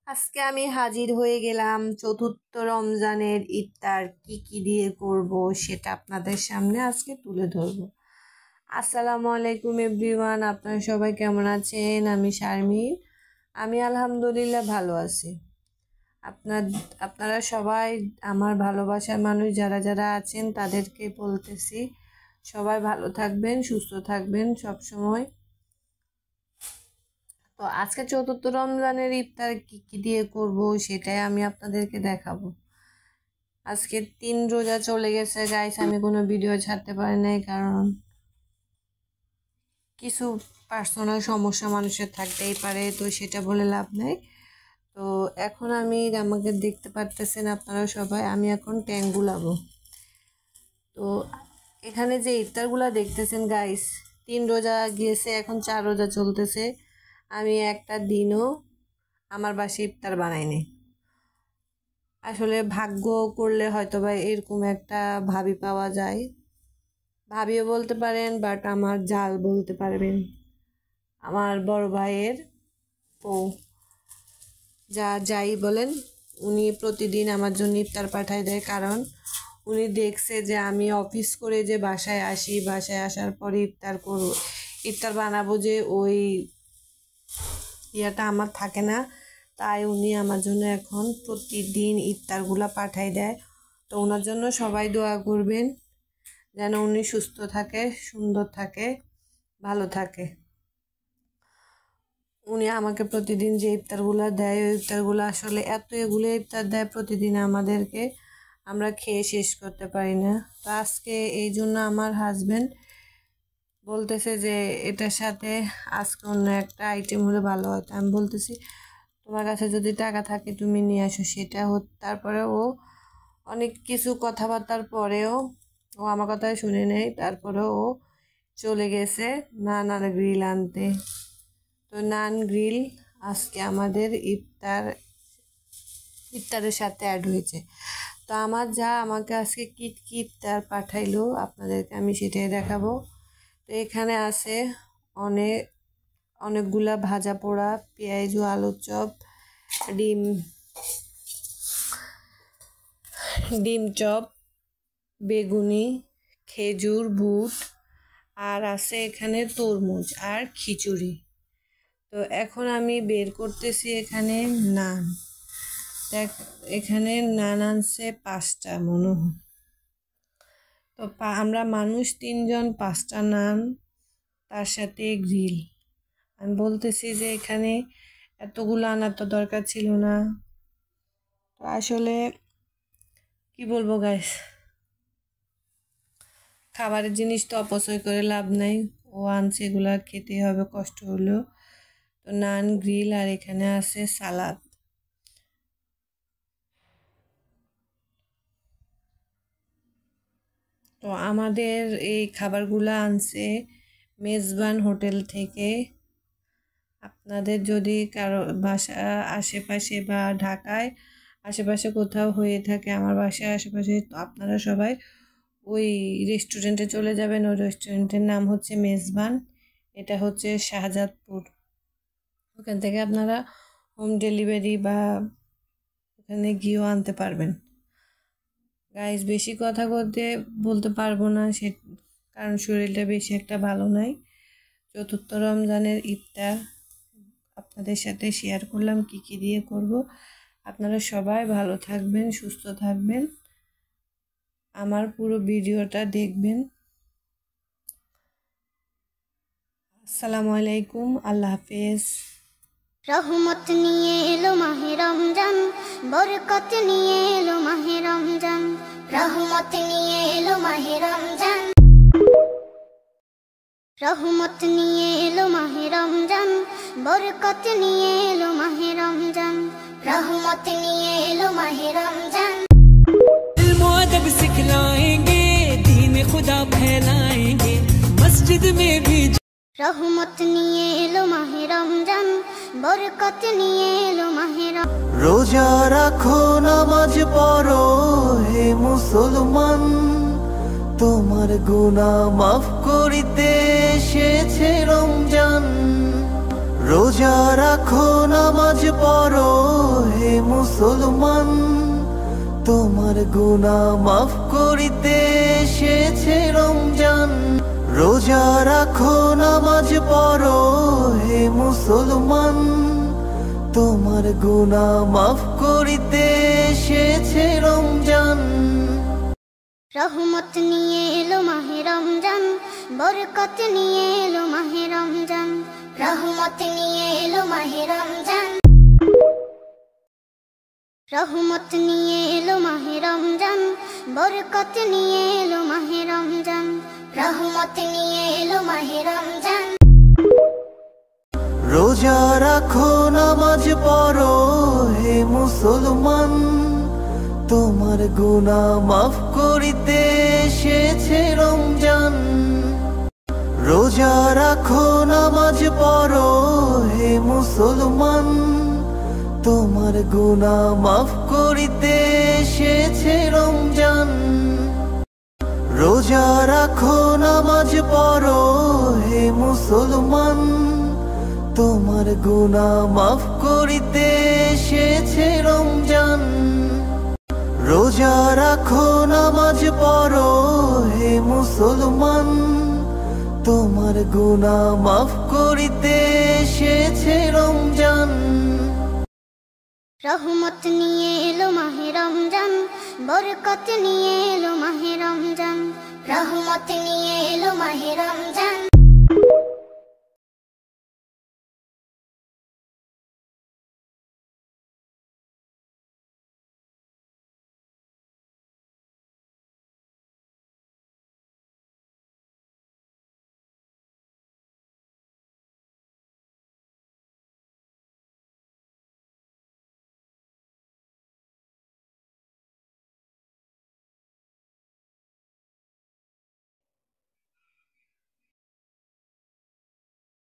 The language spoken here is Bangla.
আজকে আমি হাজির হয়ে গেলাম চতুর্থ রমজানের ইফতার কি কি দিয়ে করব সেটা আপনাদের সামনে আজকে তুলে ধরব। আসসালামু আলাইকুম এভরিওয়ান, আপনারা সবাই কেমন আছেন? আমি শারমিন। আমি আলহামদুলিল্লাহ ভালো আছি। আপনারা সবাই আমার ভালোবাসার মানুষ যারা যারা আছেন তাদেরকে বলতেছি সবাই ভালো থাকবেন, সুস্থ থাকবেন সব সময়। তো আজকে চতুর্থ রমজানের ইফতার কি কি দিয়ে করব সেটাই আমি আপনাদেরকে দেখাবো। আজকে 3 রোজা চলে গেছে গাইস, আমি কোনো ভিডিও ছাড়তে পারি নাই কারণ কিছু পার্সোনাল সমস্যা মানুষের থাকতেই পারে, তো সেটা বলে লাভ নেই। তো এখন আমাকে দেখতে পারতেছেন আপনারা সবাই, আমি এখন ট্যাং গুলাবো। তো এখানে যে ইফতারগুলা দেখতেছেন গাইস, 3 রোজা গিয়েছে, এখন 4 রোজা চলতেছে। আমি একটা দিনও আমার বাসায় ইফতার বানাইনি। আসলে ভাগ্য করলে হয়তো বা এরকম একটা ভাবি পাওয়া যায়, ভাবিও বলতে পারেন, বাট আমার জাল বলতে পারবেন, আমার বড় ভাইয়ের ও যাই বলেন, উনি প্রতিদিন আমার জন্য ইফতার পাঠায় দেয়। কারণ উনি দেখছে যে আমি অফিস করে যে বাসায় আসি, বাসায় আসার পরে ইফতার বানাবো, যে ওই ইয়াটা আমার থাকে না, তাই উনি আমার জন্য এখন প্রতিদিন ইফতারগুলা পাঠাই দেয়। তো ওনার জন্য সবাই দোয়া করবেন যেন উনি সুস্থ থাকে, সুন্দর থাকে, ভালো থাকে। উনি আমাকে প্রতিদিন যে ইফতারগুলো দেয়, ওই ইফতারগুলো আসলে এগুলো ইফতার দেয় প্রতিদিন আমাদেরকে, আমরা খেয়ে শেষ করতে পারি না। তো আজকে এই জন্য আমার হাজব্যান্ড বলতেছে যে এটার সাথে আজকে অন্য একটা আইটেম হলে ভালো হয়। আমি বলতেছি তোমার কাছে যদি টাকা থাকে তুমি নিয়ে আসো, সেটা তারপরে ও অনেক কিছু কথাবার্তার পরেও ও আমার কথা শুনে নেয়, তারপরে ও চলে গেছে নান আর গ্রিল আনতে। তো নান গ্রিল আজকে আমাদের ইফতারের সাথে অ্যাড হয়েছে। তো আমাকে আজকে কি কি ইফতার পাঠাইলো আপনাদেরকে আমি সেটাই দেখাবো। তো এখানে আছে অনেকগুলা ভাজা পোড়া, পেঁয়াজ ও আলুর চপ, ডিম চপ, বেগুনি, খেজুর, বুট, আর আছে এখানে তরমুজ আর খিচুড়ি। তো এখন আমি বের করতেছি এখানে নান। এখানে নান আনছে 5টা মনে হয়। তো আমরা মানুষ 3 জন, 5টা নান, তার সাথে গ্রিল। আমি বলতেছি যে এখানে এতগুলো আনার তো দরকার ছিল না। তো আসলে কি বলবো গাইস, খাবারের জিনিস তো অপচয় করে লাভ নাই, ও আনছে এগুলা খেতে হবে কষ্ট হলেও। তো নান, গ্রিল, আর এখানে আছে সালাদ। তো আমাদের এই খাবারগুলো আনছে মেজবান হোটেল থেকে। আপনাদের যদি কারো বাসা আশেপাশে বা ঢাকায় আশেপাশে কোথাও হয়ে থাকে, আমার বাসায় আশেপাশে, তো আপনারা সবাই ওই রেস্টুরেন্টে চলে যাবেন। ওই রেস্টুরেন্টের নাম হচ্ছে মেজবান, এটা হচ্ছে শাহজাদপুর। ওখান থেকে আপনারা হোম ডেলিভারি বা ওখানে গিয়েও আনতে পারবেন। গাইস, বেশি কথা বলতে পারবো না, কারণ শরীরটা বেশি একটা ভালো নাই। চতুর্থ রমজানের ইফতার আপনাদের সাথে শেয়ার করলাম কি কি দিয়ে করব। আপনারা সবাই ভালো থাকবেন, সুস্থ থাকবেন, আমার পুরো ভিডিওটা দেখবেন। আসসালামু আলাইকুম, আল্লাহ হাফেজ। রহমত নিয়ে এলো মাহে রমজান, বরকত নিয়ে এলো মাহে রমজান, রহমত নিয়ে এলো মাহে রমজান, রহমত নিয়ে এলো মাহে রমজান, বরকত নিয়ে এলো মাহে রমজান, রহমত নিয়ে এলো মাহে রমজান। इल्म अदब सिखलाएंगे, दीन खुदा फैलाएंगे, मस्जिद में भी। রহমত নিয়ে এলো মাহে রমজান, বরকত নিয়ে এলো মাহে রমজান। রোজা রাখো, নামাজ পড়ো হে মুসলমান, তোমার গুনাহ মাফ করিতে এসেছে রমজান। রোজা রাখো, নামাজ পড়ো মুসলমান তোমার গুনাহ মাফ করিতে এসেছে রমজান রোজা রাখো নামাজ পড়ো হে মুসলমান তোমার গুনাহ মাফ করিতে এসেছে রমজান রহমত নিয়ে এলো মাহে রমজান বরকত নিয়ে এলো মাহে রমজান রহমত নিয়ে এলো মাহে রমজান রহমত নিয়ে এলো মাহে রমজান বরকত নিয়ে এলো মাহে রমজান রহমত নিয়ে এলো মাহে রমজান রোজা রাখো নামাজ পড়ো হে মুসলমান তোমার গুনাহ মাফ করিতে এসেছে রমজান রোজা রাখো নামাজ পড়ো হে মুসলমান তোমার গুনাহ মাফ করিতে এসেছে রমজান রোজা রাখো নামাজ পড়ো হে মুসলমান তোমার গুনাহ মাফ করিতে এসেছে রমজান রোজা রাখো নামাজ পড়ো হে মুসলমান তোমার গুনাহ মাফ করিতে এসেছে রমজান রহমত নিয়ে এলো মাহে রমজান বরকত নিয়ে এলো মাহে রমজান রহমত নিয়ে এলো মাহে রমজান